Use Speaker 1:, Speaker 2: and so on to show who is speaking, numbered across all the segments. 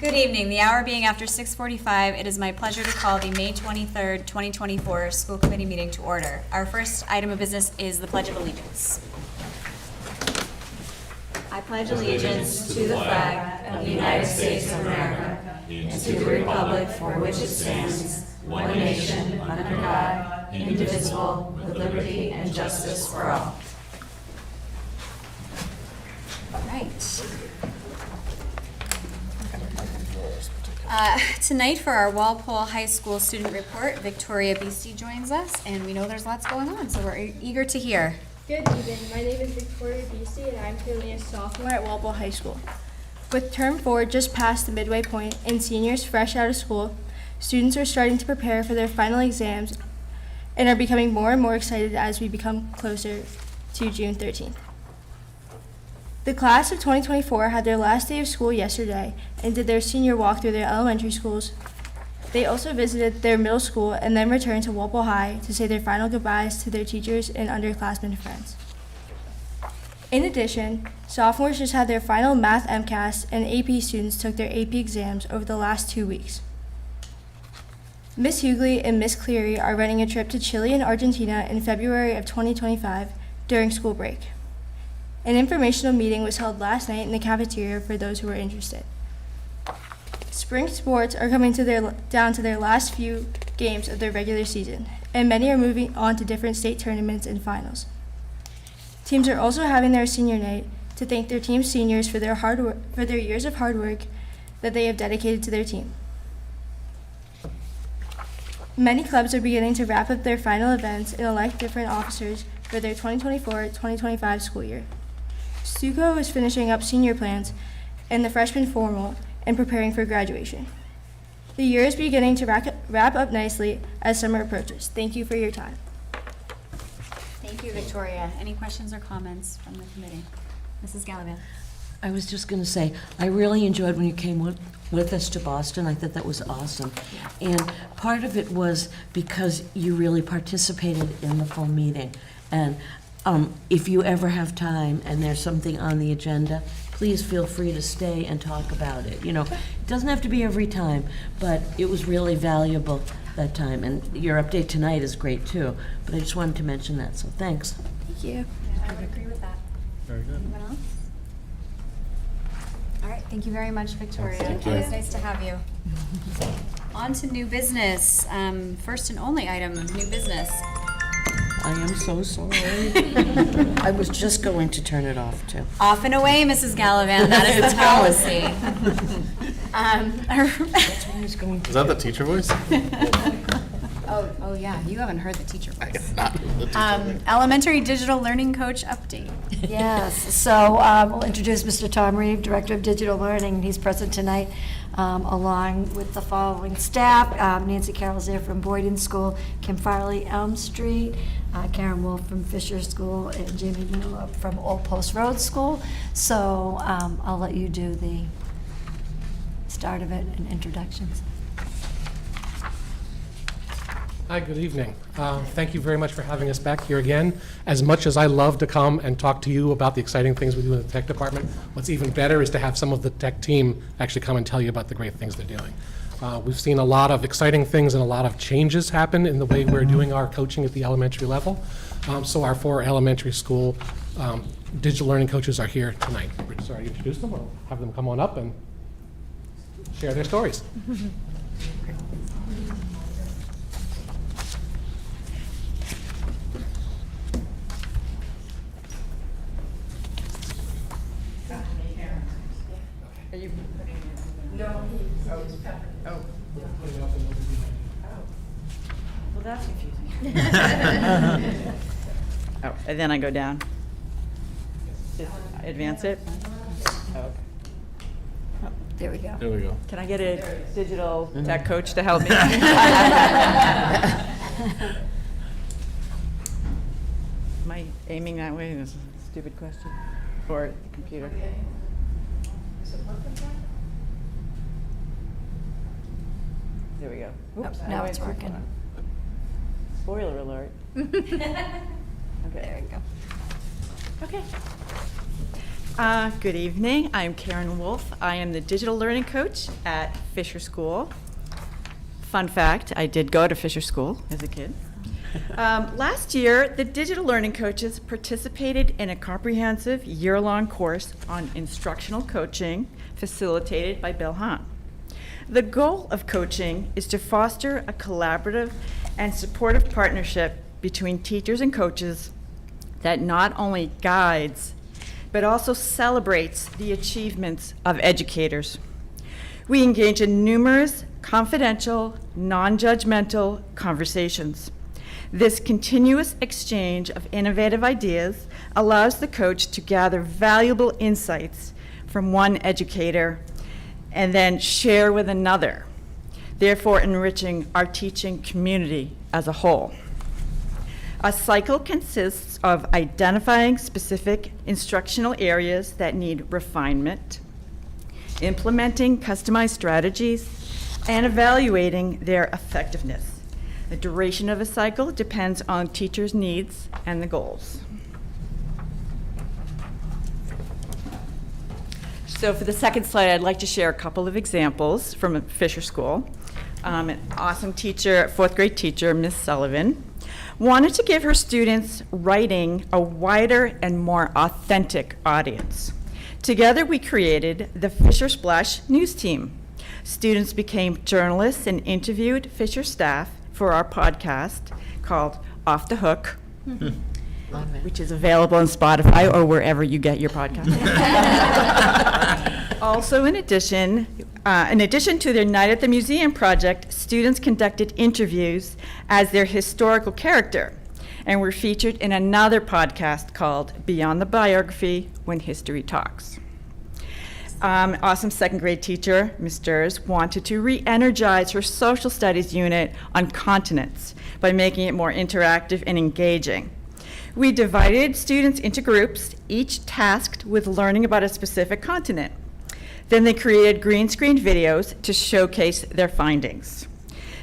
Speaker 1: Good evening. The hour being after 6:45, it is my pleasure to call the May 23rd, 2024 School Committee meeting to order. Our first item of business is the Pledge of Allegiance. I pledge allegiance to the flag of the United States of America and to the republic for which it stands, one nation, under God, indivisible, with liberty and justice for all. All right. Tonight for our Walpole High School Student Report, Victoria Beastie joins us, and we know there's lots going on, so we're eager to hear.
Speaker 2: Good evening. My name is Victoria Beastie, and I'm currently a sophomore at Walpole High School. With Term 4 just past the midway point and seniors fresh out of school, students are starting to prepare for their final exams and are becoming more and more excited as we become closer to June 13th. The class of 2024 had their last day of school yesterday and did their senior walk through their elementary schools. They also visited their middle school and then returned to Walpole High to say their final goodbyes to their teachers and underclassmen friends. In addition, sophomores just had their final math MCAS, and AP students took their AP exams over the last 2 weeks. Miss Hughley and Miss Cleary are running a trip to Chile and Argentina in February of 2025 during school break. An informational meeting was held last night in the cafeteria for those who were interested. Spring sports are coming down to their last few games of their regular season, and many are moving on to different state tournaments and finals. Teams are also having their senior night to thank their team's seniors for their years of hard work that they have dedicated to their team. Many clubs are beginning to wrap up their final events and elect different officers for their 2024-2025 school year. Stuco is finishing up senior plans and the freshman formal and preparing for graduation. The year is beginning to wrap up nicely as summer approaches. Thank you for your time.
Speaker 1: Thank you, Victoria. Any questions or comments from the committee? Mrs. Gallivan.
Speaker 3: I was just going to say, I really enjoyed when you came with us to Boston. I thought that was awesome. And part of it was because you really participated in the full meeting. And if you ever have time and there's something on the agenda, please feel free to stay and talk about it. You know, it doesn't have to be every time, but it was really valuable that time. And your update tonight is great too, but I just wanted to mention that, so thanks.
Speaker 1: Thank you. I would agree with that.
Speaker 4: Very good.
Speaker 1: Anyone else? All right, thank you very much, Victoria.
Speaker 4: Thank you.
Speaker 1: It's nice to have you. On to new business. First and only item of new business.
Speaker 3: I am so sorry. I was just going to turn it off too.
Speaker 1: Off and away, Mrs. Gallivan. That is the policy.
Speaker 3: That's what I was going to.
Speaker 4: Is that the teacher voice?
Speaker 1: Oh yeah, you haven't heard the teacher
Speaker 4: I
Speaker 1: voice.
Speaker 4: have not heard the teacher voice.
Speaker 1: Elementary digital learning coach update.
Speaker 5: Yes, so we'll introduce Mr. Tom Reeve, Director of Digital Learning. He's present tonight along with the following staff. Nancy Carroll's there from Boyden School, Kim Farley, Elm Street, Karen Wolf from Fisher School, and Jamie Miller from Old Post Road School. So I'll let you do the start of it and introductions.
Speaker 6: Hi, good evening. Thank you very much for having us back here again. As much as I love to come and talk to you about the exciting things we do in the tech department, what's even better is to have some of the tech team actually come and tell you about the great things they're doing. We've seen a lot of exciting things and a lot of changes happen in the way we're doing our coaching at the elementary level. So our 4 elementary school digital learning coaches are here tonight. So I introduce them, or have them come on up and share their stories.
Speaker 7: Well, that's confusing. Oh, and then I go down. Just advance it? Oh, okay.
Speaker 5: There we go.
Speaker 4: There we go.
Speaker 7: Can I get a digital tech coach to help me? Am I aiming that way? That's a stupid question. Or the computer? There we go. Oops,
Speaker 5: now
Speaker 7: I
Speaker 5: it's
Speaker 7: went too
Speaker 5: working.
Speaker 7: far. Spoiler alert. Okay.
Speaker 1: There we go.
Speaker 7: Okay. Good evening. I'm Karen Wolf. I am the digital learning coach at Fisher School. Fun fact, I did go to Fisher School as a kid. Last year, the digital learning coaches participated in a comprehensive year-long course on instructional coaching facilitated by Bill Hahn. The goal of coaching is to foster a collaborative and supportive partnership between teachers and coaches that not only guides, but also celebrates the achievements of educators. We engage in numerous confidential, non-judgmental conversations. This continuous exchange of innovative ideas allows the coach to gather valuable insights from one educator and then share with another, therefore enriching our teaching community as a whole. A cycle consists of identifying specific instructional areas that need refinement, implementing customized strategies, and evaluating their effectiveness. The duration of a cycle depends on teachers' needs and the goals. So for the second slide, I'd like to share a couple of examples from Fisher School. An awesome teacher, fourth grade teacher, Miss Sullivan, wanted to give her students writing a wider and more authentic audience. Together we created the Fisher Splash News Team. Students became journalists and interviewed Fisher staff for our podcast called Off the Hook, which is available on Spotify or wherever you get your podcast. Also, in addition to their Night at the Museum project, students conducted interviews as their historical character and were featured in another podcast called Beyond the Biography, When History Talks. Awesome second grade teacher, Ms. Durs, wanted to re-energize her social studies unit on continents by making it more interactive and engaging. We divided students into groups, each tasked with learning about a specific continent. Then they created green screen videos to showcase their findings.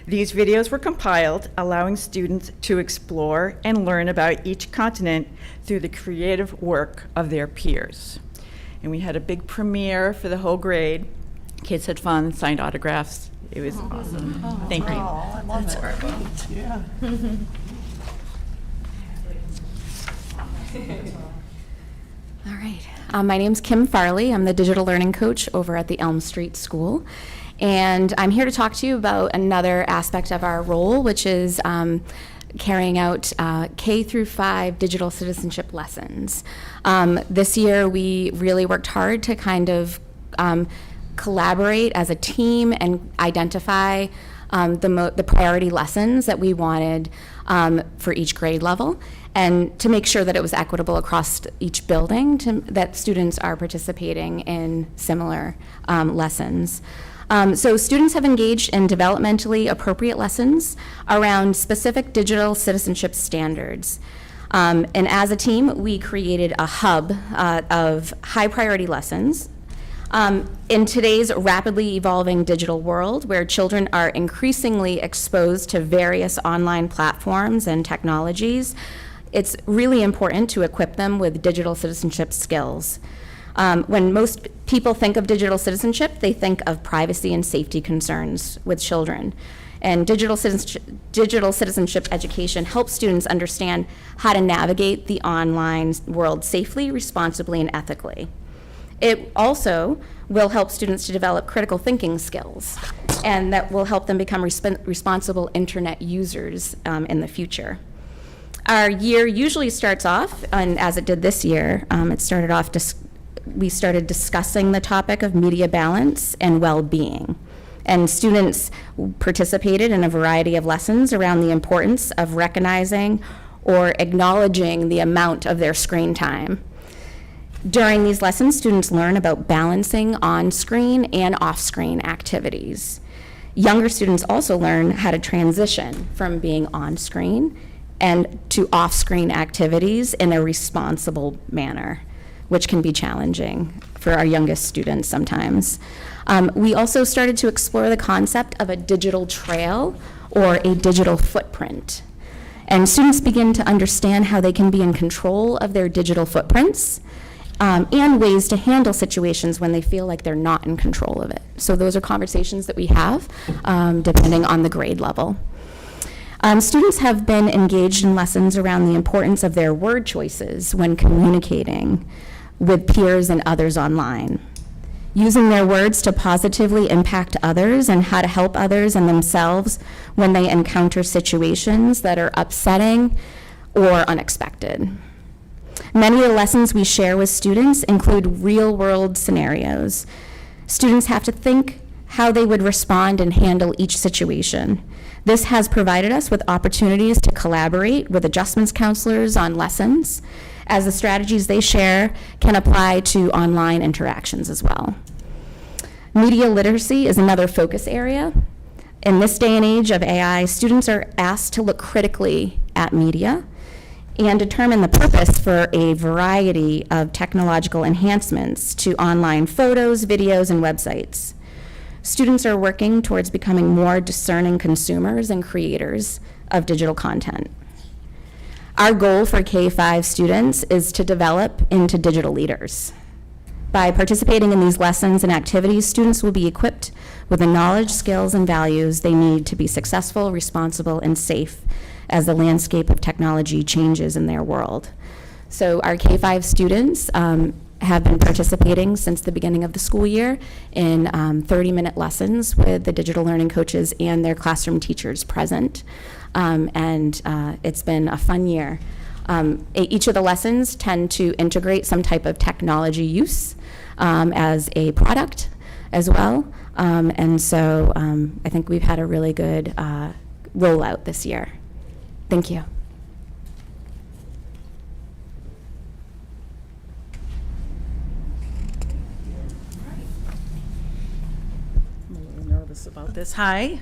Speaker 7: These videos were compiled, allowing students to explore and learn about each continent through the creative work of their peers. And we had a big premiere for the whole grade. Kids had fun, signed autographs. It was awesome. Thank you.
Speaker 3: I love it. Yeah.
Speaker 1: All right. My name's Kim Farley. I'm the digital learning coach over at the Elm Street School. And I'm here to talk to you about another aspect of our role, which is carrying out K through 5 digital citizenship lessons. This year, we really worked hard to kind of collaborate as a team and identify the priority lessons that we wanted for each grade level, and to make sure that it was equitable across each building, that students are participating in similar lessons. So students have engaged in developmentally appropriate lessons around specific digital citizenship standards. And as a team, we created a hub of high priority lessons. In today's rapidly evolving digital world, where children are increasingly exposed to various online platforms and technologies, it's really important to equip them with digital citizenship skills. When most people think of digital citizenship, they think of privacy and safety concerns with children. And digital citizenship education helps students understand how to navigate the online world safely, responsibly, and ethically. It also will help students to develop critical thinking skills, and that will help them become responsible internet users in the future. Our year usually starts off, and as it did this year, we started discussing the topic of media balance and well-being. And students participated in a variety of lessons around the importance of recognizing or acknowledging the amount of their screen time. During these lessons, students learn about balancing on-screen and off-screen activities. Younger students also learn how to transition from being on-screen and to off-screen activities in a responsible manner, which can be challenging for our youngest students sometimes. We also started to explore the concept of a digital trail or a digital footprint. And students begin to understand how they can be in control of their digital footprints and ways to handle situations when they feel like they're not in control of it. So those are conversations that we have depending on the grade level. Students have been engaged in lessons around the importance of their word choices when communicating with peers and others online, using their words to positively impact others and how to help others and themselves when they encounter situations that are upsetting or unexpected. Many of the lessons we share with students include real-world scenarios. Students have to think how they would respond and handle each situation. This has provided us with opportunities to collaborate with adjustments counselors on lessons, as the strategies they share can apply to online interactions as well. Media literacy is another focus area. In this day and age of AI, students are asked to look critically at media and determine the purpose for a variety of technological enhancements to online photos, videos, and websites. Students are working towards becoming more discerning consumers and creators of digital content. Our goal for K-5 students is to develop into digital leaders. By participating in these lessons and activities, students will be equipped with the knowledge, skills, and values they need to be successful, responsible, and safe as the landscape of technology changes in their world. So our K-5 students have been participating since the beginning of the school year in 30-minute lessons with the digital learning coaches and their classroom teachers present. And it's been a fun year. Each of the lessons tend to integrate some type of technology use as a product as well. And so I think we've had a really good rollout this year. Thank you.
Speaker 7: I'm a little nervous about this. Hi,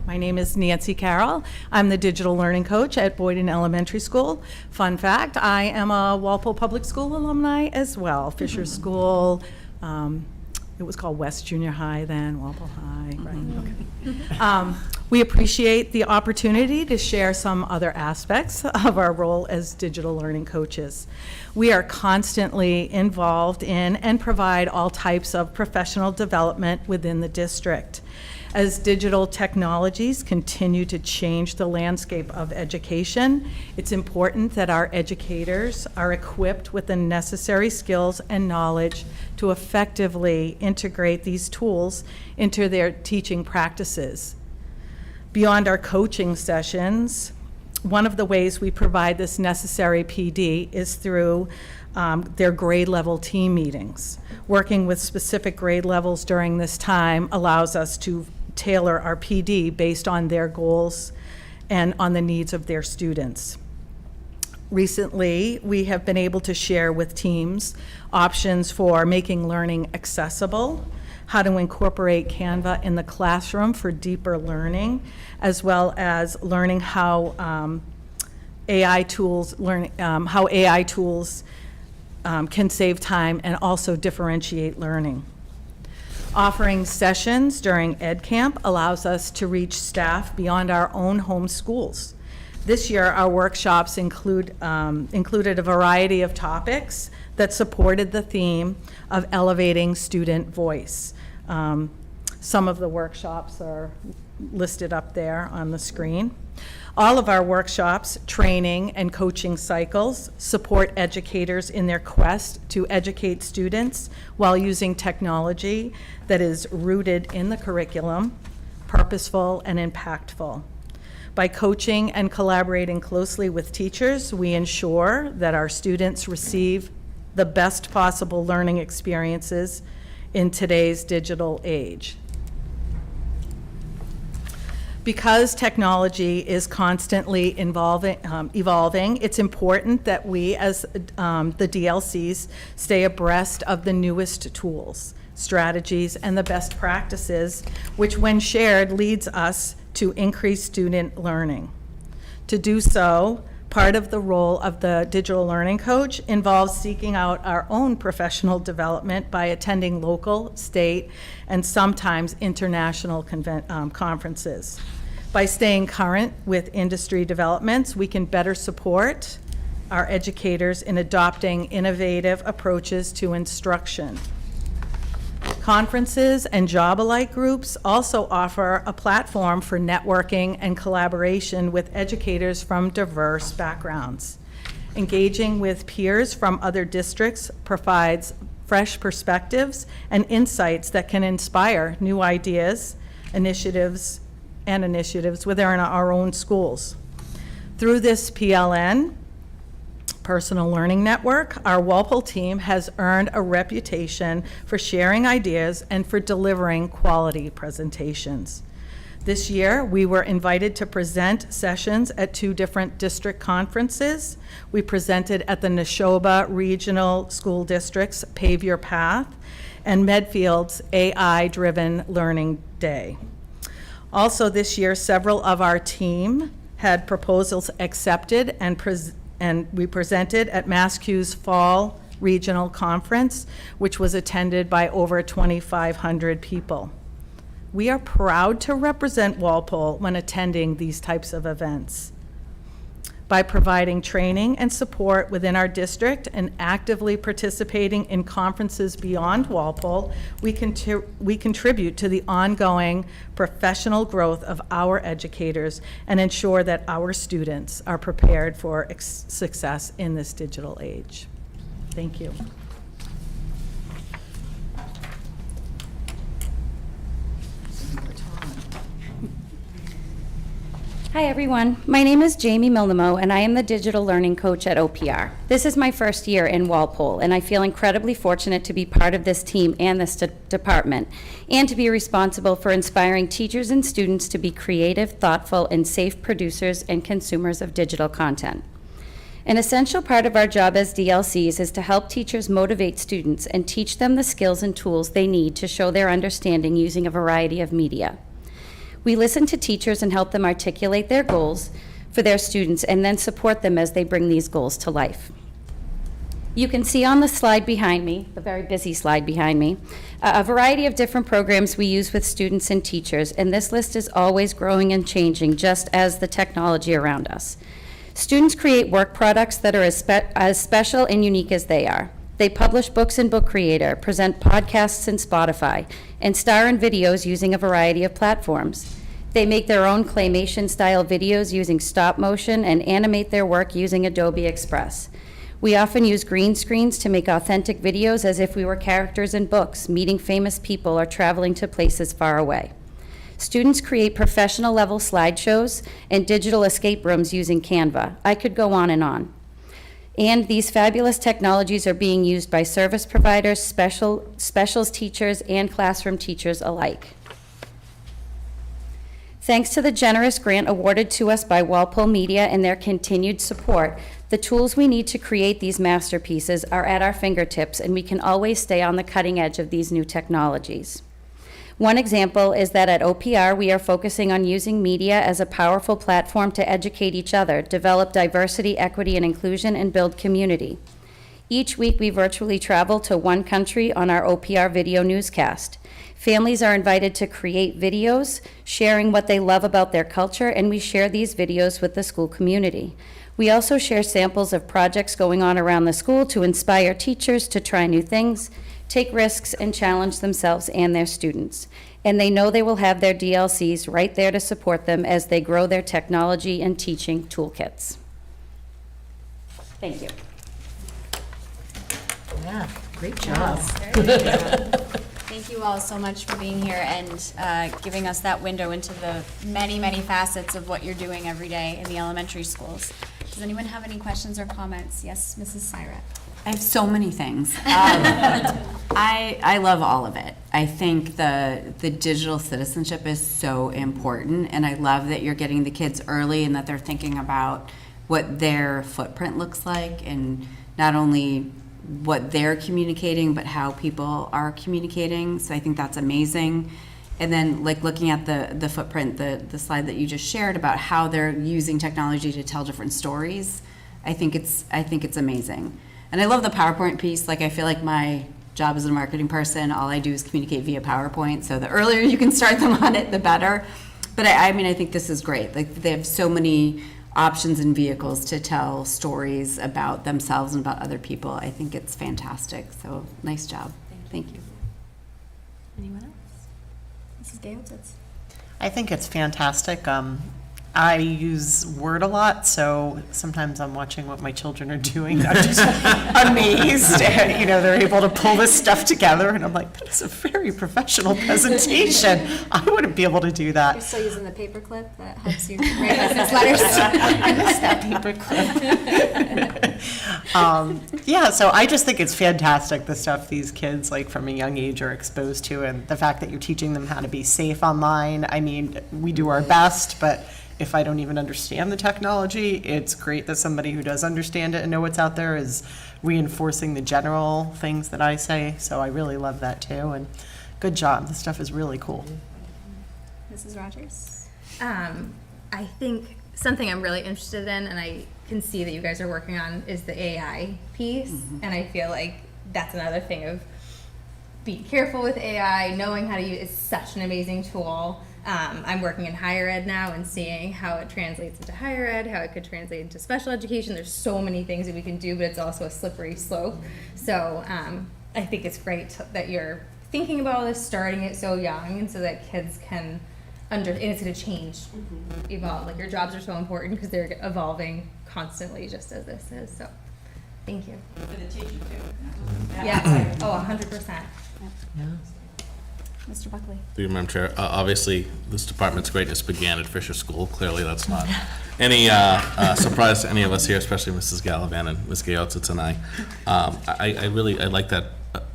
Speaker 7: my name is Nancy Carroll. I'm the digital learning coach at Boyden Elementary School. Fun fact, I am a Walpole Public School alumni as well. Fisher School, it was called West Junior High then, Walpole High, right? Okay. We appreciate the opportunity to share some other aspects of our role as digital learning coaches. We are constantly involved in and provide all types of professional development within the district. As digital technologies continue to change the landscape of education, it's important that our educators are equipped with the necessary skills and knowledge to effectively integrate these tools into their teaching practices. Beyond our coaching sessions, one of the ways we provide this necessary PD is through their grade level team meetings. Working with specific grade levels during this time allows us to tailor our PD based on their goals and on the needs of their students. Recently, we have been able to share with teams options for making learning accessible, how to incorporate Canva in the classroom for deeper learning, as well as learning how AI tools can save time and also differentiate learning. Offering sessions during Ed Camp allows us to reach staff beyond our own home schools. This year, our workshops included a variety of topics that supported the theme of elevating student voice. Some of the workshops are listed up there on the screen. All of our workshops, training, and coaching cycles support educators in their quest to educate students while using technology that is rooted in the curriculum, purposeful, and impactful. By coaching and collaborating closely with teachers, we ensure that our students receive the best possible learning experiences in today's digital age. Because technology is constantly evolving, it's important that we as the DLCs stay abreast of the newest tools, strategies, and the best practices, which when shared leads us to increase student learning. To do so, part of the role of the digital learning coach involves seeking out our own professional development by attending local, state, and sometimes international conferences. By staying current with industry developments, we can better support our educators in adopting innovative approaches to instruction. Conferences and job-alike groups also offer a platform for networking and collaboration with educators from diverse backgrounds. Engaging with peers from other districts provides fresh perspectives and insights that can inspire new ideas, initiatives within our own schools. Through this PLN, Personal Learning Network, our Walpole team has earned a reputation for sharing ideas and for delivering quality presentations. This year, we were invited to present sessions at 2 different district conferences. We presented at the Neshoba Regional School District's Pave Your Path and Medfield's AI-Driven Learning Day. Also this year, several of our team had proposals accepted and we presented at MassQ's Fall Regional Conference, which was attended by over 2,500 people. We are proud to represent Walpole when attending these types of events. By providing training and support within our district and actively participating in conferences beyond Walpole, we contribute to the ongoing professional growth of our educators and ensure that our students are prepared for success in this digital age. Thank you.
Speaker 1: Hi everyone, my name is Jamie Milnamo and I am the Digital Learning Coach at OPR. This is my first year in Walpole and I feel incredibly fortunate to be part of this team and this department and to be responsible for inspiring teachers and students to be creative, thoughtful, and safe producers and consumers of digital content. An essential part of our job as DLCs is to help teachers motivate students and teach them the skills and tools they need to show their understanding using a variety of media. We listen to teachers and help them articulate their goals for their students and then support them as they bring these goals to life. You can see on the slide behind me, the very busy slide behind me, a variety of different programs we use with students and teachers, and this list is always growing and changing just as the technology around us. Students create work products that are as special and unique as they are. They publish books in Book Creator, present podcasts in Spotify, and star in videos using a variety of platforms. They make their own claymation-style videos using stop motion and animate their work using Adobe Express. We often use green screens to make authentic videos as if we were characters in books, meeting famous people, or traveling to places far away. Students create professional-level slideshows and digital escape rooms using Canva. I could go on and on. And these fabulous technologies are being used by service providers, specials teachers, and classroom teachers alike. Thanks to the generous grant awarded to us by Walpole Media and their continued support, the tools we need to create these masterpieces are at our fingertips, and we can always stay on the cutting edge of these new technologies. One example is that at OPR, we are focusing on using media as a powerful platform to educate each other, develop diversity, equity, and inclusion, and build community. Each week, we virtually travel to one country on our OPR video newscast. Families are invited to create videos, sharing what they love about their culture, and we share these videos with the school community. We also share samples of projects going on around the school to inspire teachers to try new things, take risks, and challenge themselves and their students. And they know they will have their DLCs right there to support them as they grow their technology and teaching toolkits. Thank you.
Speaker 3: Yeah, great job.
Speaker 8: Thank you all so much for being here and giving us that window into the many, many facets of what you're doing every day in the elementary schools. Does anyone have any questions or comments? Yes, Mrs. Syra.
Speaker 9: I have so many things. I love all of it. I think the digital citizenship is so important, and I love that you're getting the kids early and that they're thinking about what their footprint looks like, and not only what they're communicating, but how people are communicating. So I think that's amazing. And then, like, looking at the footprint, the slide that you just shared about how they're using technology to tell different stories, I think it's amazing. And I love the PowerPoint piece. Like, I feel like my job as a marketing person, all I do is communicate via PowerPoint. So the earlier you can start them on it, the better. But I mean, I think this is great. Like, they have so many options and vehicles to tell stories about themselves and about other people. I think it's fantastic. So nice job. Thank you.
Speaker 8: Anyone else? Mrs. Gayotitz.
Speaker 10: I think it's fantastic. I use Word a lot, so sometimes I'm watching what my children are doing. I'm just amazed. You know, they're able to pull this stuff together, and I'm like, that's a very professional presentation. I wouldn't be able to do
Speaker 8: You're
Speaker 10: that.
Speaker 8: still using the paperclip that helps you write business letters.
Speaker 10: I miss that paperclip. Yeah, so I just think it's fantastic, the stuff these kids, like, from a young age are exposed to, and the fact that you're teaching them how to be safe online. I mean, we do our best, but if I don't even understand the technology, it's great that somebody who does understand it and know what's out there is reinforcing the general things that I say. So I really love that too. And good job. This stuff is really cool.
Speaker 8: Mrs. Rogers?
Speaker 11: I think something I'm really interested in, and I can see that you guys are working on, is the AI piece. And I feel like that's another thing of be careful with AI, knowing how to use it. It's such an amazing tool. I'm working in higher ed now and seeing how it translates into higher ed, how it could translate into special education. There's so many things that we can do, but it's also a slippery slope. So I think it's great that you're thinking about this, starting it so young, and so that kids can and it's going to change, evolve. Like, your jobs are so important because they're evolving constantly, just as this is. So thank you. For the teacher too. Yeah. Oh, 100%.
Speaker 3: Yeah.
Speaker 8: Mr. Buckley?
Speaker 4: Through you, Madam Chair. Obviously, this department's greatness began at Fisher School. Clearly, that's not any surprise to any of us here, especially Mrs. Gallivan and Ms. Gayotitz and I. I like that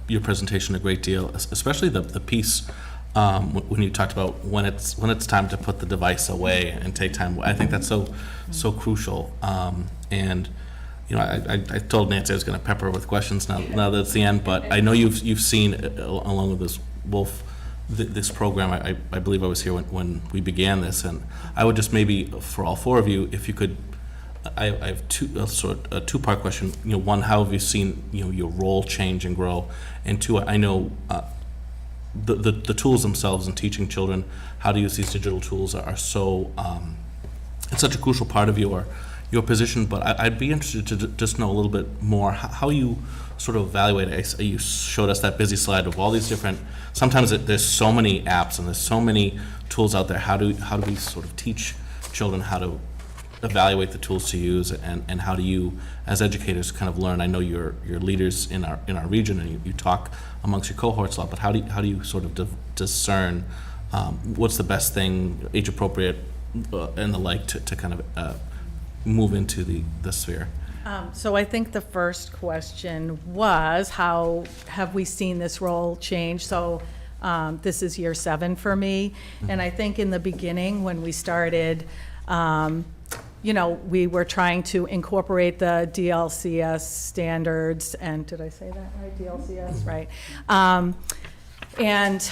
Speaker 4: your presentation a great deal, especially the piece when you talked about when it's time to put the device away and take time. I think that's so crucial. And you know, I told Nancy I was going to pepper her with questions now that it's the end, but I know you've seen along with this Wolf. This program, I believe I was here when we began this, and I would just maybe, for all four of you, if you could, I have a two-part question. You know, one, how have you seen, you know, your role change and grow? And two, I know the tools themselves in teaching children how to use these digital tools are so, it's such a crucial part of your position, but I'd be interested to just know a little bit more how you sort of evaluate it. You showed us that busy slide of all these different, sometimes there's so many apps and there's so many tools out there. How do we sort of teach children how to evaluate the tools to use, and how do you as educators kind of learn? I know you're leaders in our region, and you talk amongst your cohorts a lot, but how do you sort of discern what's the best thing, age appropriate and the like to kind of move into the sphere?
Speaker 7: So I think the first question was, how have we seen this role change? So this is year 7 for me. And I think in the beginning when we started, you know, we were trying to incorporate the DLCS standards, and did I say that right? DLCS, right? And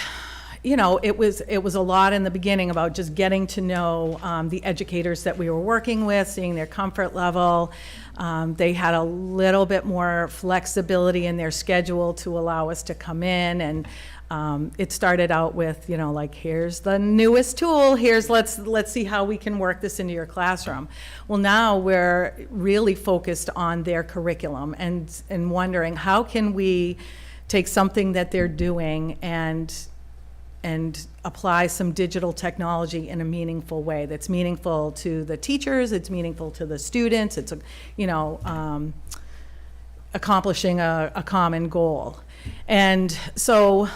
Speaker 7: you know, it was a lot in the beginning about just getting to know the educators that we were working with, seeing their comfort level. They had a little bit more flexibility in their schedule to allow us to come in, and it started out with, you know, like, here's the newest tool, let's see how we can work this into your classroom. Well, now we're really focused on their curriculum and wondering, how can we take something that they're doing and apply some digital technology in a meaningful way that's meaningful to the teachers, it's meaningful to the students, it's, you know, accomplishing a common goal. And so,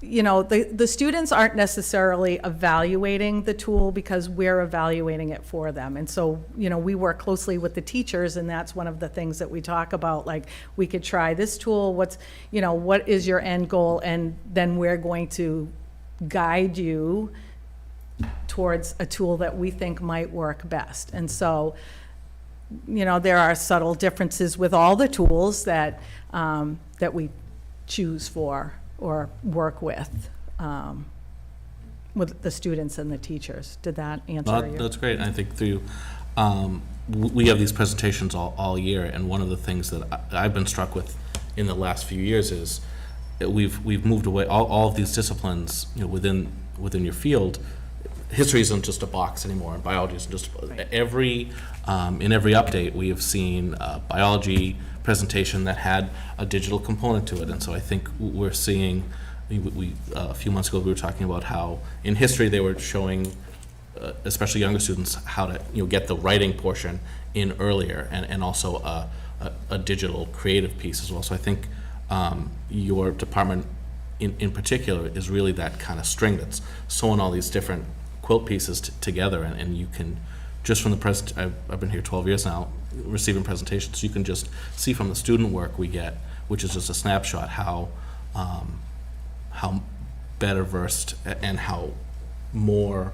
Speaker 7: you know, the students aren't necessarily evaluating the tool because we're evaluating it for them. And so, you know, we work closely with the teachers, and that's one of the things that we talk about, like, we could try this tool, what is your end goal, and then we're going to guide you towards a tool that we think might work best. And so, you know, there are subtle differences with all the tools that that we choose for or work with the students and the teachers. Did that answer you?
Speaker 4: That's great. I think through we have these presentations all year, and one of the things that I've been struck with in the last few years is we've moved away all of these disciplines, you know, within your field. history isn't just a box anymore, and biology isn't just in every update we have seen a biology presentation that had a digital component to it, and so I think we're seeing. We a few months ago we were talking about how in history they were showing, especially younger students, how to get the writing portion in earlier, and also a digital creative piece as well. So I think your department in particular is really that kind of string that's sewing all these different quilt pieces together, and you can just from the I've been here 12 years now receiving presentations, you can just see from the student work we get, which is just a snapshot, how better versed and how more,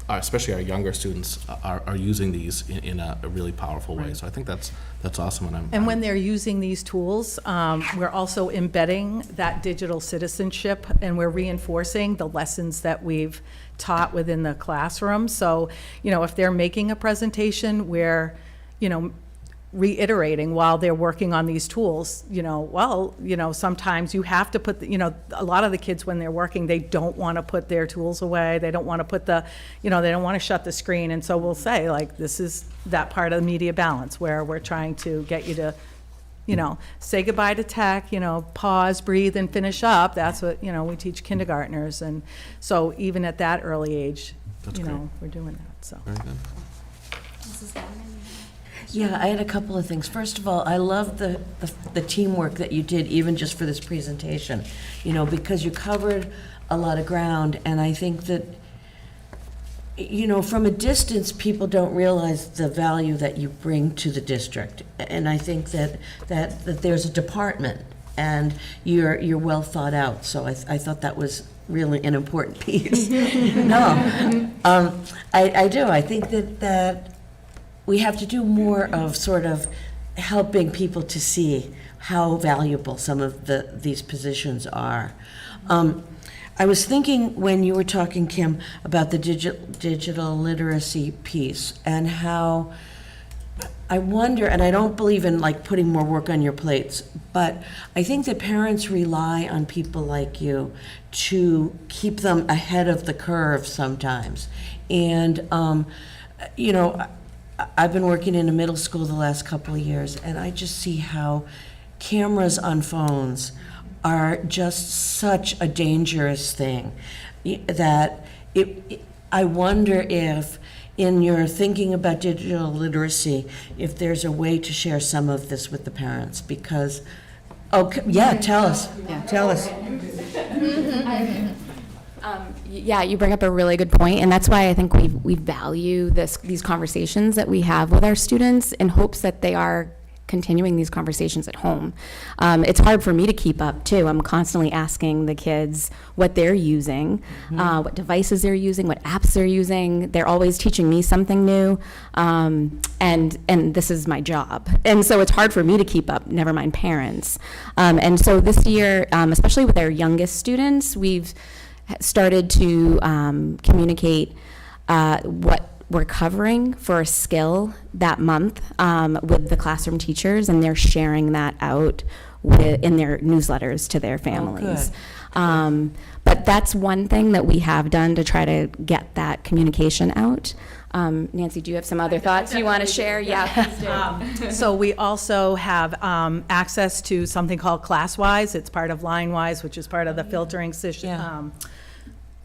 Speaker 4: especially our younger students, are using these in a really powerful way. So I think that's awesome.
Speaker 12: And when they're using these tools, we're also embedding that digital citizenship, and we're reinforcing the lessons that we've taught within the classroom. So, if they're making a presentation, we're, reiterating while they're working on these tools, sometimes you have to put, a lot of the kids when they're working, they don't want to put their tools away. They don't want to put they don't want to shut the screen. And so we'll say, like, this is that part of the media balance where we're trying to get you to, say goodbye to tech, pause, breathe, and finish up. That's what, we teach kindergartners. And so even at that early age,
Speaker 4: That's great.
Speaker 12: We're doing that, so.
Speaker 4: Very good.
Speaker 8: Mrs. Galvin?
Speaker 3: Yeah, I had a couple of things. First of all, I love the teamwork that you did, even just for this presentation, because you covered a lot of ground, and I think that, from a distance, people don't realize the value that you bring to the district. And I think that there's a department, and you're well thought out, so I thought that was really an important piece. No, I do. I think that we have to do more of sort of helping people to see how valuable some of these positions are. I was thinking when you were talking, Kim, about the digital literacy piece, and how I wonder, and I don't believe in like putting more work on your plates, but I think that parents rely on people like you to keep them ahead of the curve sometimes. And, I've been working in a middle school the last couple of years, and I just see how cameras on phones are just such a dangerous thing that I wonder if, in your thinking about digital literacy, if there's a way to share some of this with the parents, because, tell us. Tell us.
Speaker 1: Yeah, you bring up a really good point, and that's why I think we value these conversations that we have with our students in hopes that they are continuing these conversations at home. It's hard for me to keep up, too. I'm constantly asking the kids what they're using, what devices they're using, what apps they're using. They're always teaching me something new, and this is my job. And so it's hard for me to keep up, never mind parents. And so this year, especially with our youngest students, we've started to communicate what we're covering for a skill that month with the classroom teachers, and they're sharing that out in their newsletters to their families. But that's one thing that we have done to try to get that communication out. Nancy, do you have some other thoughts you want to share? Yeah, please do.
Speaker 12: So we also have access to something called ClassWise. It's part of LineWise, which is part of the filtering system.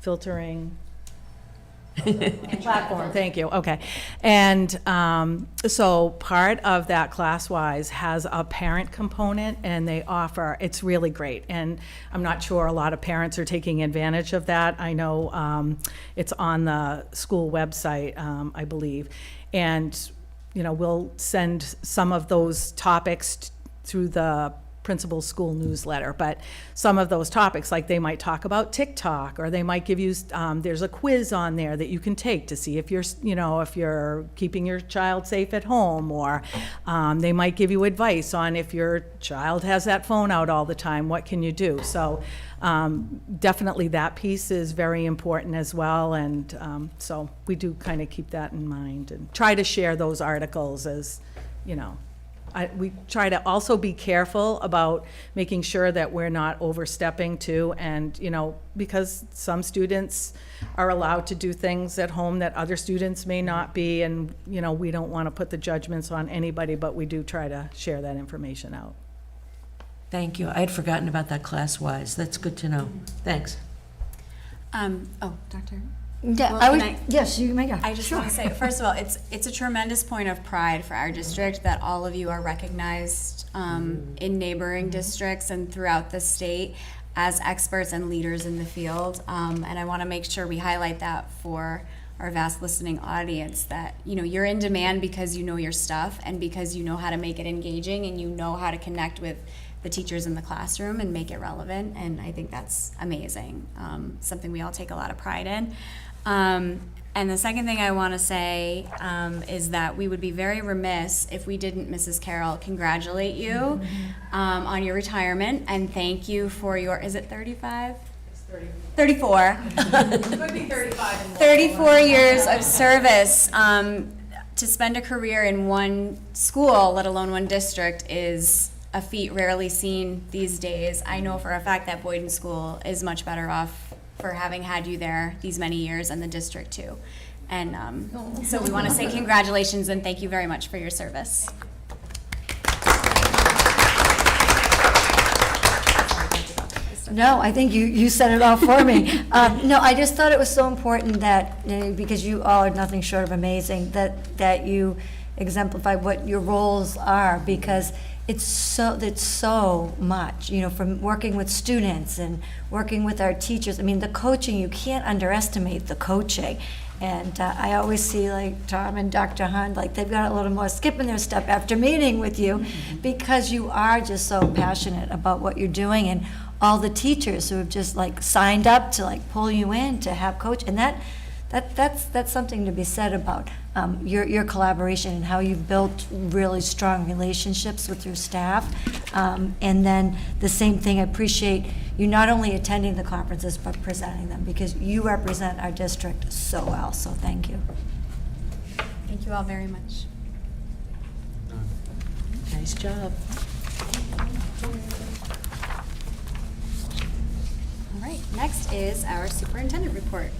Speaker 12: Filtering platform, thank you, okay. And so part of that ClassWise has a parent component, and they offer, it's really great. And I'm not sure a lot of parents are taking advantage of that. I know it's on the school website, I believe. And, we'll send some of those topics through the principal school newsletter, but some of those topics, like they might talk about TikTok, or they might give you, there's a quiz on there that you can take to see if you're, if you're keeping your child safe at home, or they might give you advice on if your child has that phone out all the time, what can you do? So definitely that piece is very important as well, and so we do kind of keep that in mind and try to share those articles as, we try to also be careful about making sure that we're not overstepping too, and, because some students are allowed to do things at home that other students may not be, and, we don't want to put the judgments on anybody, but we do try to share that information out.
Speaker 3: Thank you. I had forgotten about that class-wise. That's good to know. Thanks.
Speaker 8: Doctor?
Speaker 5: Yeah,
Speaker 8: Well,
Speaker 5: yes, you may go.
Speaker 8: I just want to say, first of all, it's a tremendous point of pride for our district that all of you are recognized in neighboring districts and throughout the state as experts and leaders in the field. And I want to make sure we highlight that for our vast listening audience, that you're in demand because you know your stuff and because you know how to make it engaging and you know how to connect with the teachers in the classroom and make it relevant. And I think that's amazing, something we all take a lot of pride in. And the second thing I want to say is that we would be very remiss if we didn't, Mrs. Carroll, congratulate you on your retirement and thank you for your, is it 35? It's 34. It could be 35. 34 years of service. To spend a career in one school, let alone one district, is a feat rarely seen these days. I know for a fact that Boyden School is much better off for having had you there these many years, and the district too. And so we want to say congratulations and thank you very much for your service.
Speaker 5: No, I think you said it all for me. No, I just thought it was so important that, because you all are nothing short of amazing, that you exemplify what your roles are, because it's so much, from working with students and working with our teachers. I mean, the coaching, you can't underestimate the coaching. And I always see, like, Tom and Dr. Hunt, like, they've got a little more skip in their step after meeting with you, because you are just so passionate about what you're doing, and all the teachers who have just, like, signed up to, like, pull you in to have coach. And that's something to be said about your collaboration and how you've built really strong relationships with your staff. And then the same thing, I appreciate you not only attending the conferences, but presenting them, because you represent our district so well. So thank you.
Speaker 8: Thank you all very much.
Speaker 3: Nice job.
Speaker 8: All right, next is our superintendent report.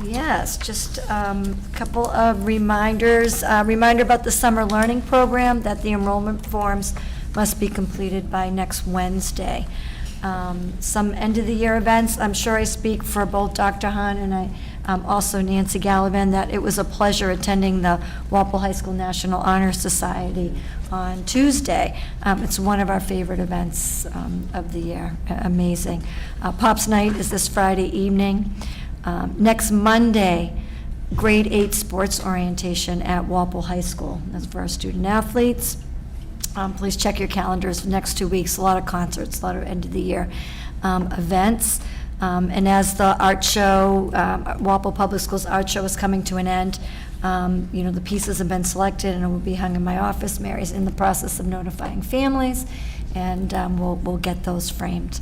Speaker 5: Yes, just a couple of reminders. Reminder about the summer learning program, that the enrollment forms must be completed by next Wednesday. Some end-of-the-year events. I'm sure I speak for both Dr. Hahn and also Nancy Gallivan, that it was a pleasure attending the Walpole High School National Honor Society on Tuesday. It's one of our favorite events of the year. Amazing. Pops Night is this Friday evening. Next Monday, grade 8 sports orientation at Walpole High School. That's for our student athletes. Please check your calendars for the next 2 weeks. A lot of concerts, a lot of end-of-the-year events. And as the art show, Walpole Public Schools art show is coming to an end, the pieces have been selected and it will be hung in my office. Mary's in the process of notifying families, and we'll get those framed.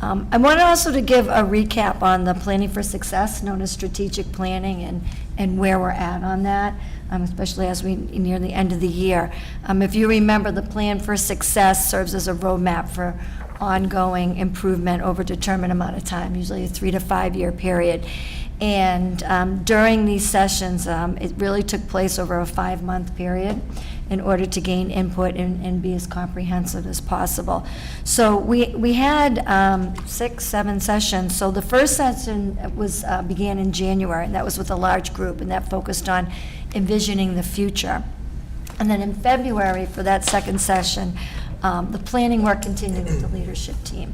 Speaker 5: I wanted also to give a recap on the Planning for Success, known as strategic planning, and where we're at on that, especially as we near the end of the year. If you remember, the Plan for Success serves as a roadmap for ongoing improvement over a determined amount of time, usually a 3 to 5 year period. And during these sessions, it really took place over a 5-month period in order to gain input and be as comprehensive as possible. So we had 6, 7 sessions. So the first session began in January, and that was with a large group, and that focused on envisioning the future. And then in February, for that second session, the planning work continued with the leadership team.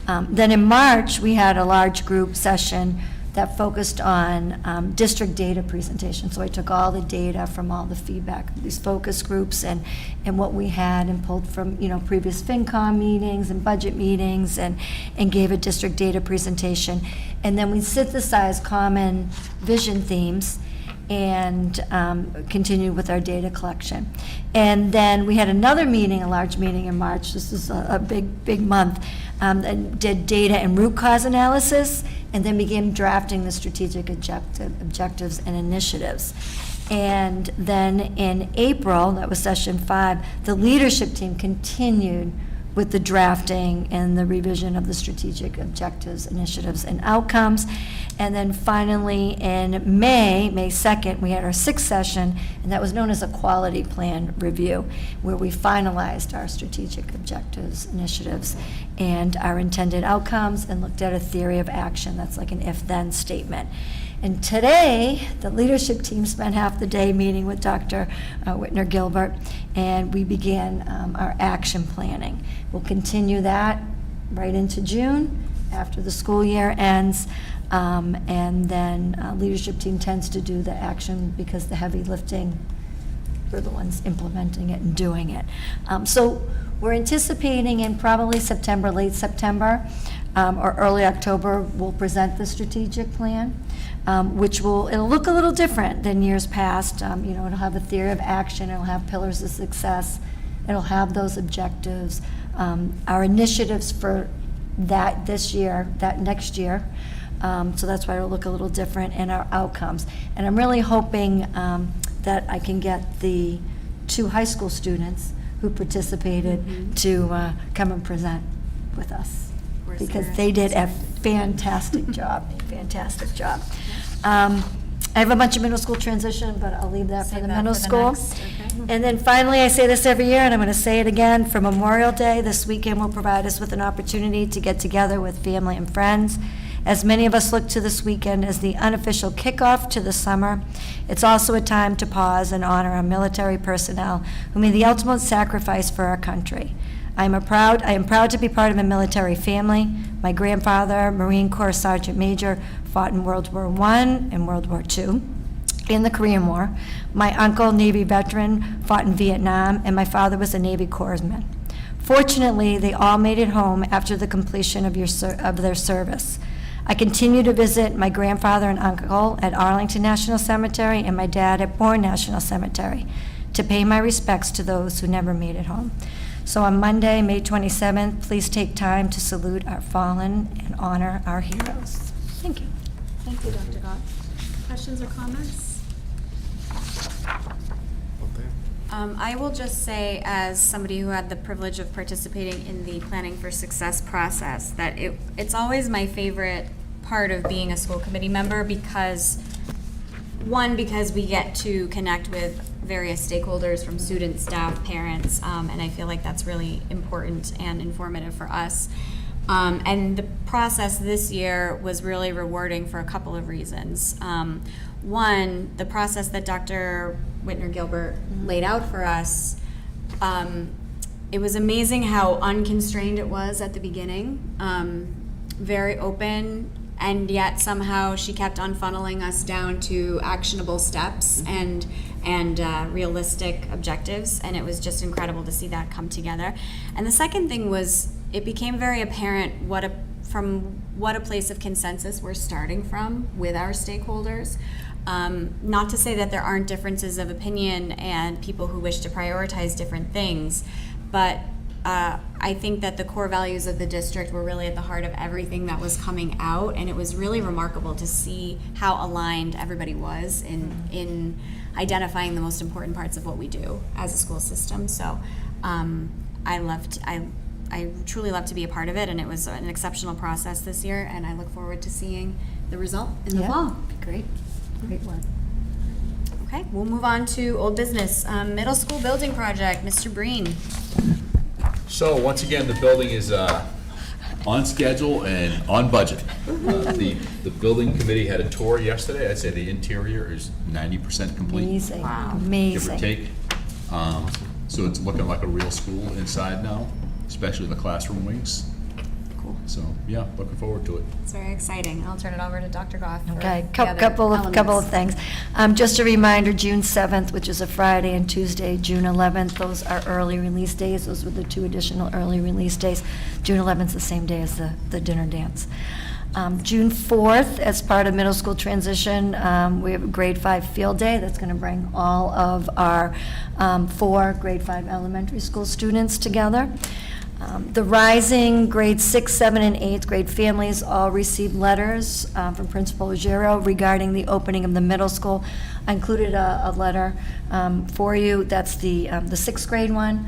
Speaker 5: Then in March, we had a large group session that focused on district data presentation. So I took all the data from all the feedback of these focus groups and what we had, and pulled from previous FinCom meetings and budget meetings, and gave a district data presentation. And then we synthesized common vision themes and continued with our data collection. And then we had another meeting, a large meeting in March. This is a big month, and did data and root cause analysis, and then began drafting the strategic objectives and initiatives. And then in April, that was session 5, the leadership team continued with the drafting and the revision of the strategic objectives, initiatives, and outcomes. And then finally, in May 2nd, we had our 6th session, and that was known as a quality plan review, where we finalized our strategic objectives, initiatives, and our intended outcomes, and looked at a theory of action. That's like an if-then statement. And today, the leadership team spent half the day meeting with Dr. Whitner Gilbert, and we began our action planning. We'll continue that right into June, after the school year ends, and then leadership team tends to do the action because the heavy lifting, we're the ones implementing it and doing it. So we're anticipating in probably September, late September, or early October, we'll present the strategic plan, which it'll look a little different than years past. It'll have a theory of action, it'll have pillars of success, it'll have those objectives, our initiatives for that this year, that next year. So that's why it'll look a little different, and our outcomes. And I'm really hoping that I can get the 2 high school students who participated to come and present with us, because they did a fantastic job, fantastic job. I have a bunch of middle school transition, but I'll leave that for the middle school. And then finally, I say this every year, and I'm going to say it again, for Memorial Day, this weekend will provide us with an opportunity to get together with family and friends. As many of us look to this weekend as the unofficial kickoff to the summer, it's also a time to pause and honor our military personnel who made the ultimate sacrifice for our country. I am proud to be part of a military family. My grandfather, Marine Corps Sergeant Major, fought in World War I and World War II. In the Korean War. My uncle, Navy veteran, fought in Vietnam, and my father was a Navy corpsman. Fortunately, they all made it home after the completion of their service. I continue to visit my grandfather and uncle at Arlington National Cemetery and my dad at Bourne National Cemetery to pay my respects to those who never made it home. So on Monday, May 27th, please take time to salute our fallen and honor our heroes. Thank you.
Speaker 8: Thank you, Dr. Goff. Questions or comments? I will just say, as somebody who had the privilege of participating in the Planning for Success process, that it's always my favorite part of being a school committee member because we get to connect with various stakeholders from students, staff, parents, and I feel like that's really important and informative for us. And the process this year was really rewarding for a couple of reasons. One, the process that Dr. Whitner Gilbert laid out for us, it was amazing how unconstrained it was at the beginning, very open, and yet somehow she kept on funneling us down to actionable steps and realistic objectives, and it was just incredible to see that come together. And the second thing was, it became very apparent what a place of consensus we're starting from with our stakeholders. Not to say that there aren't differences of opinion and people who wish to prioritize different things, but I think that the core values of the district were really at the heart of everything that was coming out, and it was really remarkable to see how aligned everybody was in identifying the most important parts of what we do as a school system. So I truly love to be a part of it, and it was an exceptional process this year, and I look forward to seeing the result in the fall.
Speaker 5: Great work.
Speaker 8: Okay, we'll move on to old business. Middle school building project, Mr. Breen.
Speaker 13: So once again, the building is on schedule and on budget. The building committee had a tour yesterday. I'd say the interior is 90% complete.
Speaker 5: Amazing. Wow. Amazing.
Speaker 13: Give or take. So it's looking like a real school inside now, especially the classroom wings.
Speaker 8: Cool.
Speaker 13: So yeah, looking forward to it.
Speaker 8: It's very exciting. I'll turn it over to Dr. Goff. for
Speaker 5: Okay,
Speaker 8: the other
Speaker 5: couple of
Speaker 8: elements.
Speaker 5: things. Just a reminder, June 7th, which is a Friday, and Tuesday, June 11th, those are early release days. Those were the 2 additional early release days. June 11th is the same day as the dinner dance. June 4th, as part of middle school transition, we have a grade 5 field day that's going to bring all of our 4 grade 5 elementary school students together. The rising grade 6, 7, and 8th grade families all received letters from Principal Ruggiero regarding the opening of the middle school. I included a letter for you. That's the 6th grade one.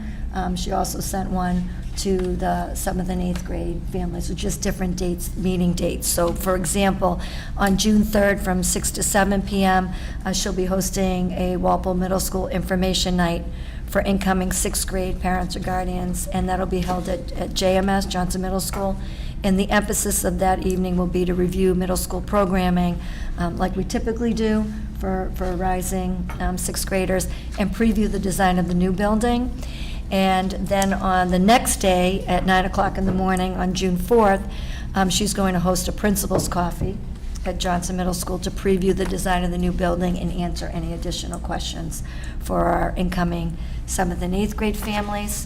Speaker 5: She also sent one to the 7th and 8th grade families with just different dates, meeting dates. So, for example, on June 3rd from 6 to 7 p.m., she'll be hosting a Walpole Middle School information night for incoming 6th grade parents or guardians, and that'll be held at JMS, Johnson Middle School. And the emphasis of that evening will be to review middle school programming, like we typically do for rising 6th graders, and preview the design of the new building. And then on the next day, at 9 o'clock in the morning, on June 4th, she's going to host a principal's coffee at Johnson Middle School to preview the design of the new building and answer any additional questions for our incoming 7th and 8th grade families.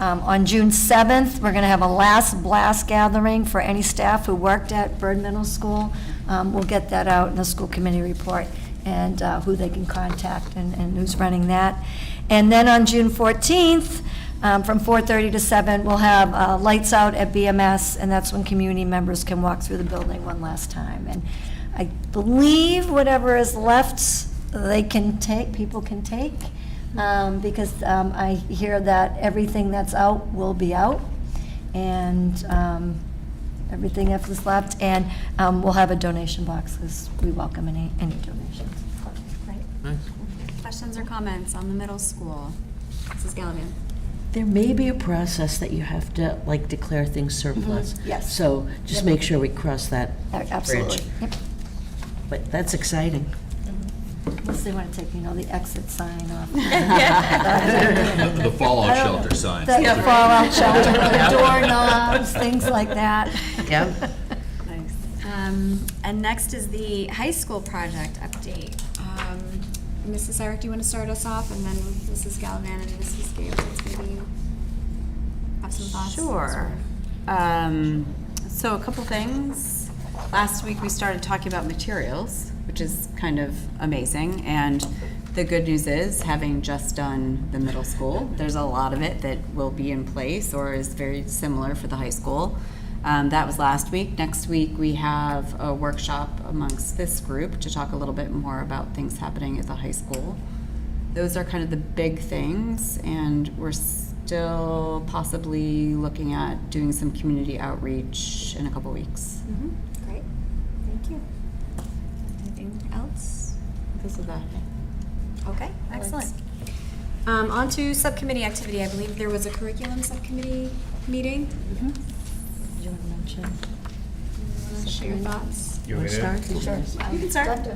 Speaker 5: On June 7th, we're going to have a last blast gathering for any staff who worked at Bird Middle School. We'll get that out in the school committee report, and who they can contact and who's running that. And then on June 14th, from 4:30 to 7, we'll have lights out at BMS, and that's when community members can walk through the building one last time. And I believe whatever is left, they can take, people can take, because I hear that everything that's out will be out, and everything that's left, and we'll have a donation box, because we welcome any donations. Right.
Speaker 8: Questions or comments on the middle school? Mrs. Gallivan?
Speaker 3: There may be a process that you have to, like, declare things surplus.
Speaker 5: Yes.
Speaker 3: So just make sure we cross that
Speaker 5: Absolutely.
Speaker 3: bridge.
Speaker 5: Yep.
Speaker 3: But that's exciting.
Speaker 5: Unless they want to take, the exit sign off.
Speaker 13: The fallout shelter signs.
Speaker 5: The fallout shelter, the doorknobs, things like that.
Speaker 3: Yep.
Speaker 8: Nice. And next is the high school project update. Mrs. Eric, do you want to start us off, and then Mrs. Gallivan and Mrs. Gables, maybe you have some thoughts?
Speaker 9: Sure. So a couple things. Last week we started talking about materials, which is kind of amazing. And the good news is, having just done the middle school, there's a lot of it that will be in place or is very similar for the high school. That was last week. Next week we have a workshop amongst this group to talk a little bit more about things happening at the high school. Those are kind of the big things, and we're still possibly looking at doing some community outreach in a couple weeks.
Speaker 8: Great, thank you. Anything else?
Speaker 9: This is that.
Speaker 8: Okay, excellent. On to subcommittee activity. I believe there was a curriculum subcommittee meeting.
Speaker 3: Do you want to mention?
Speaker 8: You want to share your thoughts?
Speaker 3: You want to start?
Speaker 8: Sure. You can start.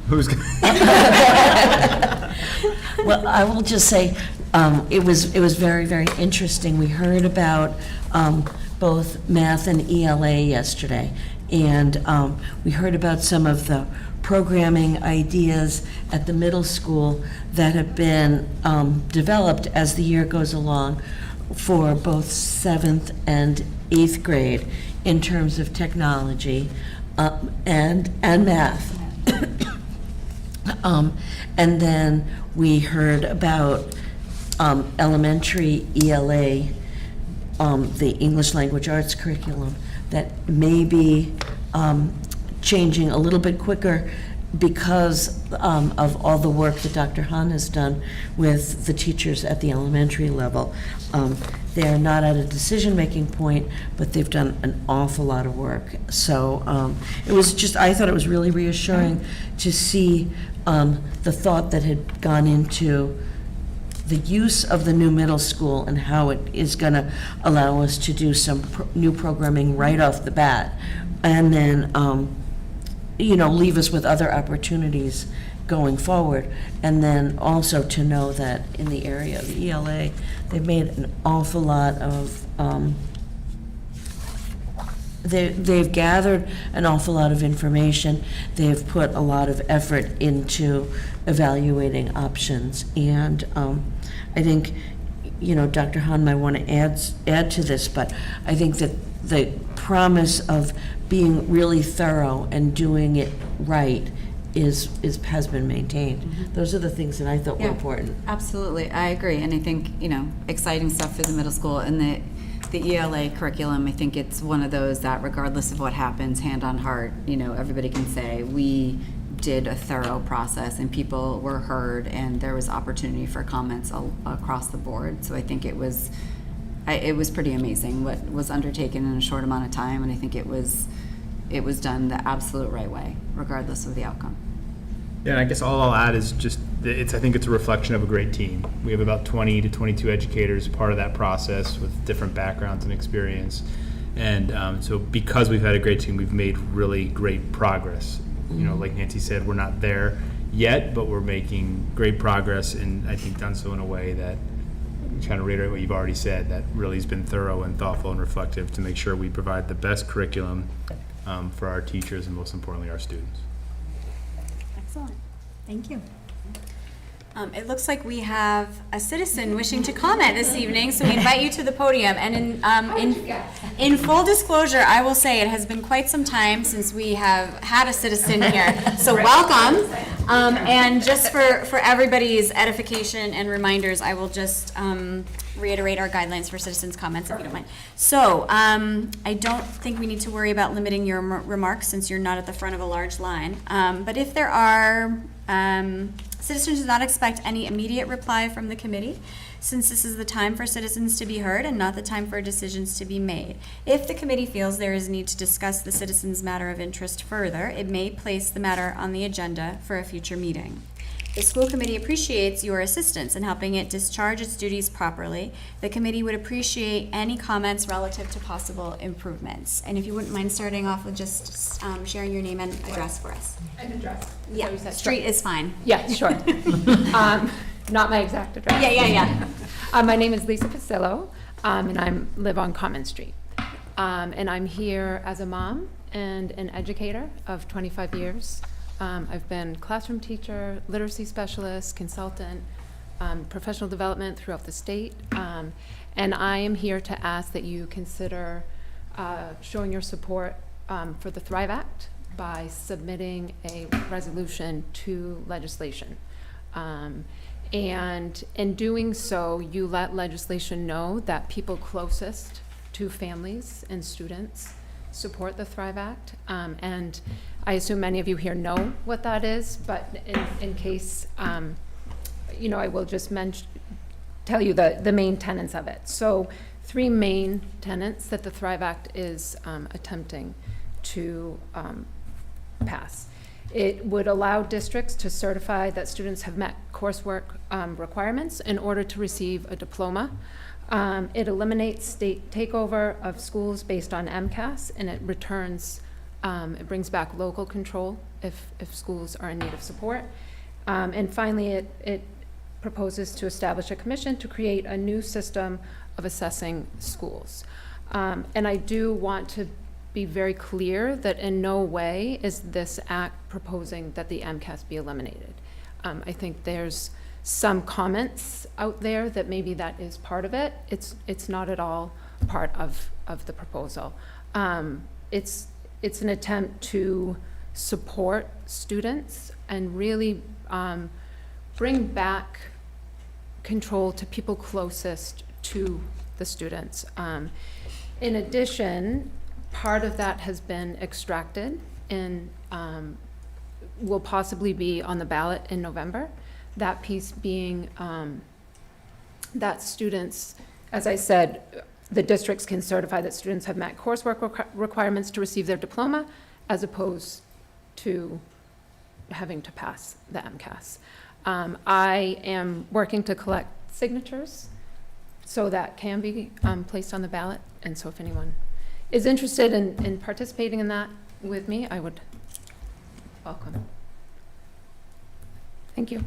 Speaker 13: Who's
Speaker 3: Well, I will just say, it was very, very interesting. We heard about both math and ELA yesterday, and we heard about some of the programming ideas at the middle school that have been developed as the year goes along for both 7th and 8th grade in terms of technology and math. And then we heard about elementary ELA, the English Language Arts curriculum, that may be changing a little bit quicker because of all the work that Dr. Han has done with the teachers at the elementary level. They're not at a decision-making point, but they've done an awful lot of work. So it was just, I thought it was really reassuring to see the thought that had gone into the use of the new middle school and how it is going to allow us to do some new programming right off the bat. And then leave us with other opportunities going forward. And then also to know that in the area of ELA, they've made an awful lot of, they've gathered an awful lot of information. They've put a lot of effort into evaluating options. And I think, Dr. Han might want to add to this, but I think that the promise of being really thorough and doing it right has been maintained. Those are the things that I thought were
Speaker 9: Yeah.
Speaker 3: important.
Speaker 9: Absolutely, I agree, and I think, exciting stuff for the middle school, and the ELA curriculum, I think it's one of those that regardless of what happens, hand on heart, everybody can say, we did a thorough process, and people were heard, and there was opportunity for comments across the board, so I think it was pretty amazing what was undertaken in a short amount of time, and I think it was done the absolute right way, regardless of the outcome.
Speaker 14: Yeah, and I guess all I'll add is just, I think it's a reflection of a great team. We have about 20 to 22 educators part of that process with different backgrounds and experience. And so because we've had a great team, we've made really great progress. Like Nancy said, we're not there yet, but we're making great progress, and I think done so in a way that, kind of reiterate what you've already said, that really has been thorough and thoughtful and reflective to make sure we provide the best curriculum for our teachers and most importantly our students.
Speaker 8: Excellent. Thank you. It looks like we have a citizen wishing to comment this evening, so we invite you to the podium. And in full disclosure, I will say it has been quite some time since we have had a citizen here, so welcome. And just for everybody's edification and reminders, I will just reiterate our guidelines for citizens' comments, if you don't mind. So I don't think we need to worry about limiting your remarks since you're not at the front of a large line. But if there are citizens do not expect any immediate reply from the committee, since this is the time for citizens to be heard and not the time for decisions to be made. If the committee feels there is a need to discuss the citizens' matter of interest further, it may place the matter on the agenda for a future meeting. The school committee appreciates your assistance in helping it discharge its duties properly. The committee would appreciate any comments relative to possible improvements. And if you wouldn't mind starting off with just sharing your name and address for us.
Speaker 11: An address.
Speaker 8: Yeah, street is fine.
Speaker 11: Yeah, sure. Not my exact address.
Speaker 8: Yeah.
Speaker 11: My name is Lisa Pasillo, and I live on Common Street. And I'm here as a mom and an educator of 25 years. I've been classroom teacher, literacy specialist, consultant, professional development throughout the state. And I am here to ask that you consider showing your support for the Thrive Act by submitting a resolution to legislation. And in doing so, you let legislation know that people closest to families and students support the Thrive Act. And I assume many of you here know what that is, but in case, I will just tell you the main tenets of it. So 3 main tenets that the Thrive Act is attempting to pass. It would allow districts to certify that students have met coursework requirements in order to receive a diploma. It eliminates state takeover of schools based on MCAS, and it returns, it brings back local control if schools are in need of support. And finally, it proposes to establish a commission to create a new system of assessing schools. And I do want to be very clear that in no way is this act proposing that the MCAS be eliminated. I think there's some comments out there that maybe that is part of it. It's not at all part of the proposal. It's an attempt to support students and really bring back control to people closest to the students. In addition, part of that has been extracted and will possibly be on the ballot in November. That piece being that students, as I said, the districts can certify that students have met coursework requirements to receive their diploma, as opposed to having to pass the MCAS. I am working to collect signatures so that can be placed on the ballot. And so if anyone is interested in participating in that with me, I would welcome. Thank you.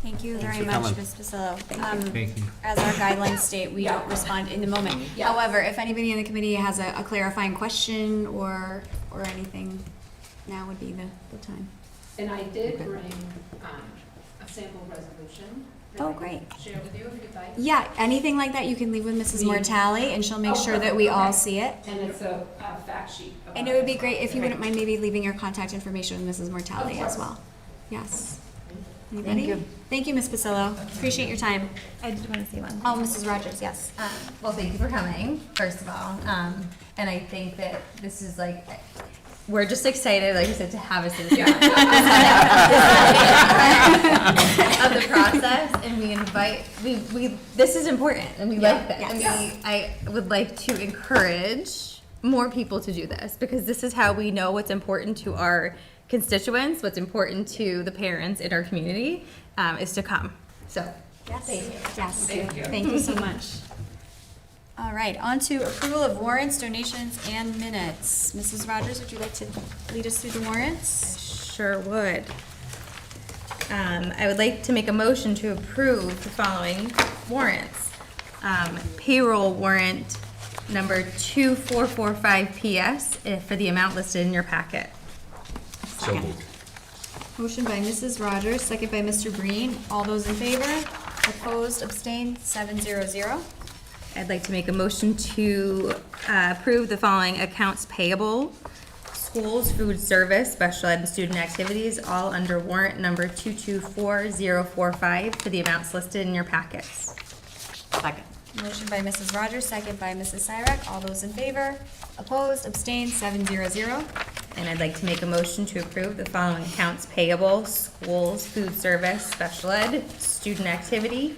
Speaker 8: Thank you very
Speaker 4: for
Speaker 8: much,
Speaker 4: coming.
Speaker 8: Ms. Pasillo.
Speaker 4: Thank you.
Speaker 8: As our guidelines state, we don't respond in the moment. However, if anybody in the committee has a clarifying question or anything, now would be the time.
Speaker 11: And I did bring a sample resolution
Speaker 8: Oh, great.
Speaker 11: share with you if you'd like.
Speaker 8: Yeah, anything like that you can leave with Mrs. Mortali, and she'll make sure that we all see it.
Speaker 11: And it's a fact sheet.
Speaker 8: And it would be great if you wouldn't mind maybe leaving your contact information with Mrs. Mortali as well. Yes. Anybody?
Speaker 5: you.
Speaker 8: Thank you, Ms. Basillo. Appreciate your time.
Speaker 11: I did want to say one.
Speaker 8: Oh, Mrs. Rogers, yes.
Speaker 11: Well, thank you for coming, first of all. And I think that this is like, we're just excited, like you said, to have a citizen of the process, and we invite, we this is important, and we like this. And I would like to encourage more people to do this, because this is how we know what's important to our constituents, what's important to the parents in our community, is to come. So,
Speaker 8: Yes.
Speaker 11: thank you.
Speaker 8: Yes. Thank you so much. All right, on to approval of warrants, donations, and minutes. Mrs. Rogers, would you like to lead us through the warrants?
Speaker 11: Sure would. I would like to make a motion to approve the following warrants. Payroll warrant number 2445 PS for the amount listed in your packet.
Speaker 13: So moved.
Speaker 8: Motion by Mrs. Rogers, second by Mr. Breen. All those in favor? Opposed, abstained, 700.
Speaker 11: I'd like to make a motion to approve the following accounts payable: schools, food service, special ed, and student activities, all under warrant number 224045 for the amounts listed in your packets.
Speaker 9: Second.
Speaker 8: Motion by Mrs. Rogers, second by Mrs. Cyrek. All those in favor? Opposed, abstained, 700.
Speaker 11: And I'd like to make a motion to approve the following accounts payable: schools, food service, special ed, student activity,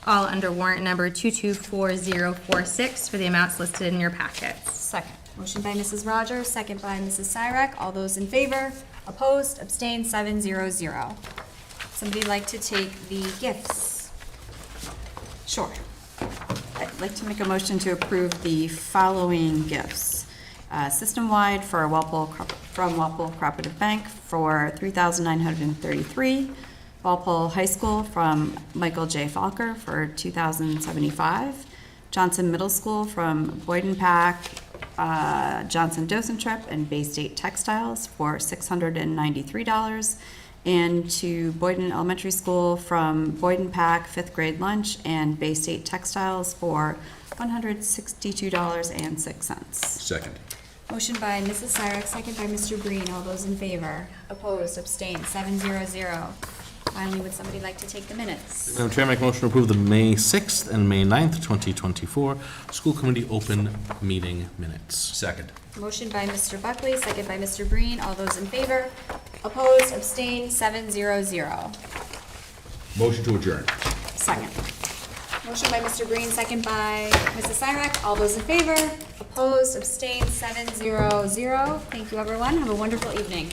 Speaker 11: all under warrant number 224046 for the amounts listed in your packets.
Speaker 9: Second.
Speaker 8: Motion by Mrs. Rogers, second by Mrs. Cyrek. All those in favor? Opposed, abstained, 700. Somebody like to take the gifts?
Speaker 9: Sure. I'd like to make a motion to approve the following gifts. System-wide from Walpole Cooperative Bank for $3,933. Walpole High School from Michael J. Falker for $2,075. Johnson Middle School from Boyden Pack, Johnson Docentrip, and Bay State Textiles for $693. And to Boyden Elementary School from Boyden Pack, 5th grade lunch, and Bay State Textiles for $162.06.
Speaker 13: Second.
Speaker 8: Motion by Mrs. Cyrek, second by Mr. Breen. All those in favor? Opposed, abstained, 700. Finally, would somebody like to take the minutes?
Speaker 4: Madam Chair, I make a motion to approve the May 6th and May 9th, 2024 school committee open meeting minutes.
Speaker 13: Second.
Speaker 8: Motion by Mr. Buckley, second by Mr. Breen. All those in favor? Opposed, abstained, 700.
Speaker 13: Motion to adjourn.
Speaker 8: Second. Motion by Mr. Breen, second by Mrs. Cyrek. All those in favor? Opposed, abstained, 700. Thank you, everyone. Have a wonderful evening.